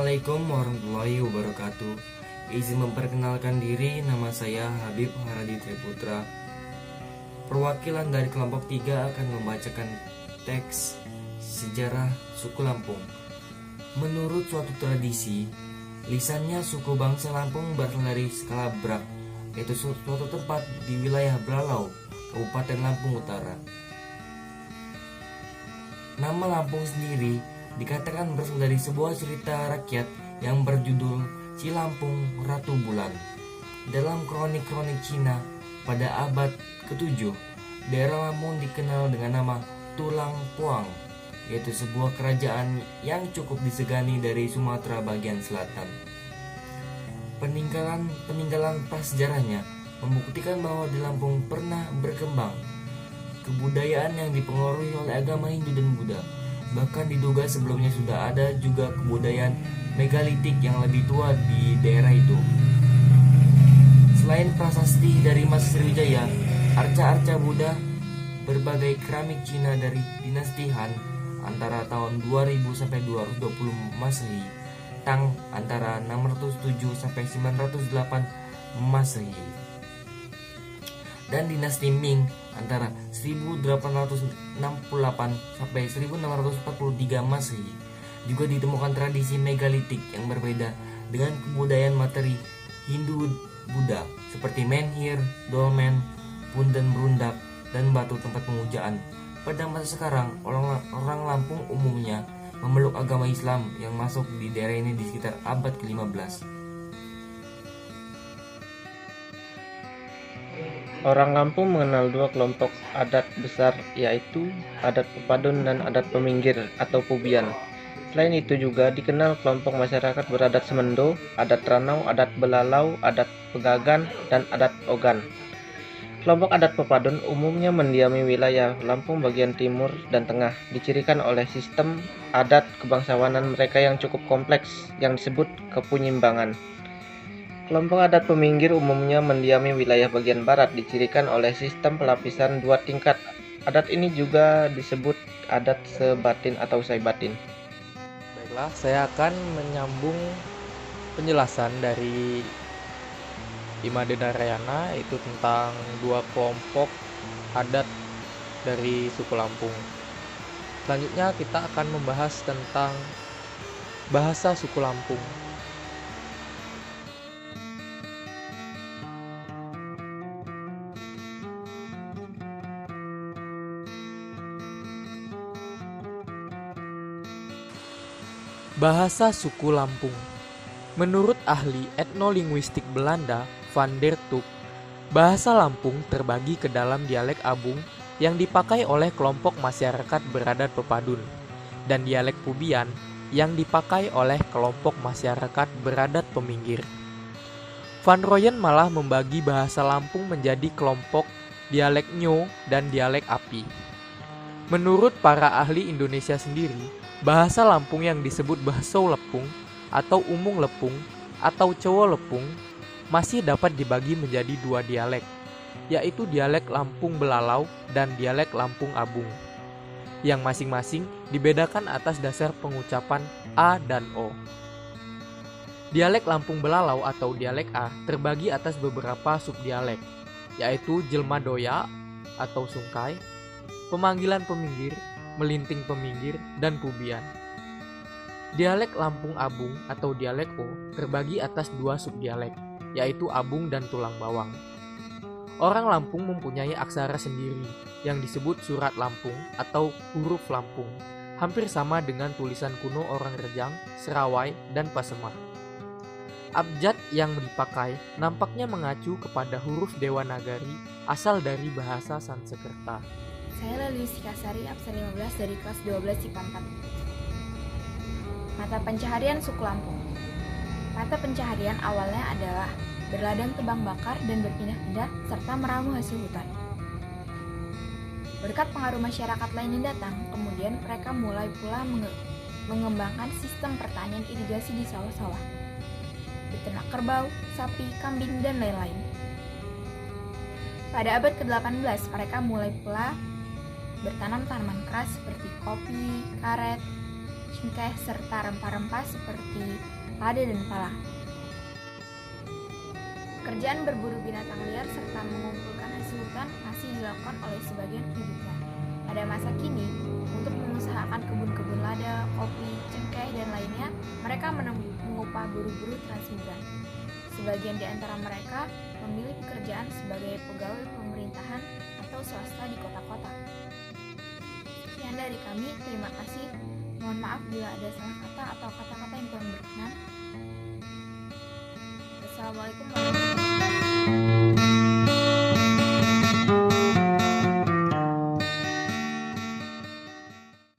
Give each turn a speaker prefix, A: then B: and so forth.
A: Assalamualaikum warahmatullahi wabarakatuh. Izin memperkenalkan diri, nama saya Habib Haradi Triputra. Perwakilan dari kelompok 3 akan membacakan teks sejarah suku Lampung. Menurut suatu tradisi, lisannya suku bangsa Lampung berasal dari Skalabrak, yaitu suatu tempat di wilayah Belalau, Kabupaten Lampung Utara. Nama Lampung sendiri dikatakan berasal dari sebuah cerita rakyat yang berjudul Cilampung Ratu Bulan. Dalam kronik-kronik Cina pada abad ke-7, daerah Lampung dikenal dengan nama Tulang Puang, yaitu sebuah kerajaan yang cukup disegani dari Sumatera bagian selatan. Peninggalan prasejarahnya membuktikan bahwa di Lampung pernah berkembang kebudayaan yang dipengaruhi oleh agama Hindu dan Buddha. Bahkan diduga sebelumnya sudah ada juga kebudayaan megalitik yang lebih tua di daerah itu. Selain prasasti dari masa Sriwijaya, arca-arca Buddha, berbagai keramik Cina dari dinasti Han antara tahun 2000 sampai 220 Masehi, Tang antara 607 sampai 908 Masehi, dan dinasti Ming antara 1868 sampai 1643 Masehi. Juga ditemukan tradisi megalitik yang berbeda dengan kebudayaan materi Hindu-Buddha seperti menhir, dolmen, punden berundak, dan batu tempat pemujaan. Pada masa sekarang, orang Lampung umumnya memeluk agama Islam yang masuk di daerah ini di sekitar abad ke-15.
B: Orang Lampung mengenal dua kelompok adat besar, yaitu adat pepadun dan adat peminggir atau pubian. Selain itu juga dikenal kelompok masyarakat beradat Semendo, adat Ranau, adat Belalau, adat Pegagan, dan adat Ogan. Kelompok adat pepadun umumnya mendiami wilayah Lampung bagian timur dan tengah, dicirikan oleh sistem adat kebangsawanan mereka yang cukup kompleks yang disebut kepunyimbangan. Kelompok adat peminggir umumnya mendiami wilayah bagian barat, dicirikan oleh sistem pelapisan 2 tingkat. Adat ini juga disebut adat sebatin atau saibatin.
C: Baiklah, saya akan menyambung penjelasan dari Imade Narayana, yaitu tentang dua kelompok adat dari suku Lampung. Selanjutnya kita akan membahas tentang bahasa suku Lampung. Bahasa suku Lampung. Menurut ahli etnolinguistik Belanda Van der Tuuk, bahasa Lampung terbagi ke dalam dialek Abung yang dipakai oleh kelompok masyarakat beradat pepadun dan dialek Pubian yang dipakai oleh kelompok masyarakat beradat peminggir. Van Rooyen malah membagi bahasa Lampung menjadi kelompok dialek Nyo dan dialek Api. Menurut para ahli Indonesia sendiri, bahasa Lampung yang disebut Bahsau Lepung atau Umung Lepung atau Cowo Lepung masih dapat dibagi menjadi dua dialek, yaitu dialek Lampung Belalau dan dialek Lampung Abung, yang masing-masing dibedakan atas dasar pengucapan A dan O. Dialek Lampung Belalau atau dialek A terbagi atas beberapa subdialek, yaitu Jelma Doya atau Sungkai, pemanggilan peminggir, melinting peminggir, dan pubian. Dialek Lampung Abung atau dialek O terbagi atas dua subdialek, yaitu Abung dan Tulang Bawang. Orang Lampung mempunyai aksara sendiri yang disebut surat Lampung atau huruf Lampung, hampir sama dengan tulisan kuno orang Rejang, Serawai, dan Pasemah. Abjad yang dipakai nampaknya mengacu kepada huruf Dewanagari asal dari bahasa Sanskerta.
D: Saya Lelius Kasari, absen 15 dari kelas 12 IPA 4. Mata pencaharian suku Lampung. Mata pencaharian awalnya adalah berladang tebang bakar dan berpindah-pindah serta meramu hasil hutan. Berkat pengaruh masyarakat lain yang datang, kemudian mereka mulai pula mengembangkan sistem pertanian irigasi di sawah-sawah, beternak kerbau, sapi, kambing, dan lain-lain. Pada abad ke-18, mereka mulai pula bertanam tanaman keras seperti kopi, karet, cengkeh, serta rempah-rempah seperti lada dan pala. Pekerjaan berburu binatang liar serta mengumpulkan hasil hutan masih dilakukan oleh sebagian penduduknya. Pada masa kini, untuk mengusahakan kebun-kebun lada, kopi, cengkeh, dan lainnya, mereka mengupah buru-buru transmigran. Sebagian di antara mereka memilih pekerjaan sebagai pegawai pemerintahan atau swasta di kota-kota. Sekian dari kami, terima kasih. Mohon maaf bila ada salah kata atau kata-kata yang kurang berkenan. Assalamualaikum warahmatullahi wabarakatuh.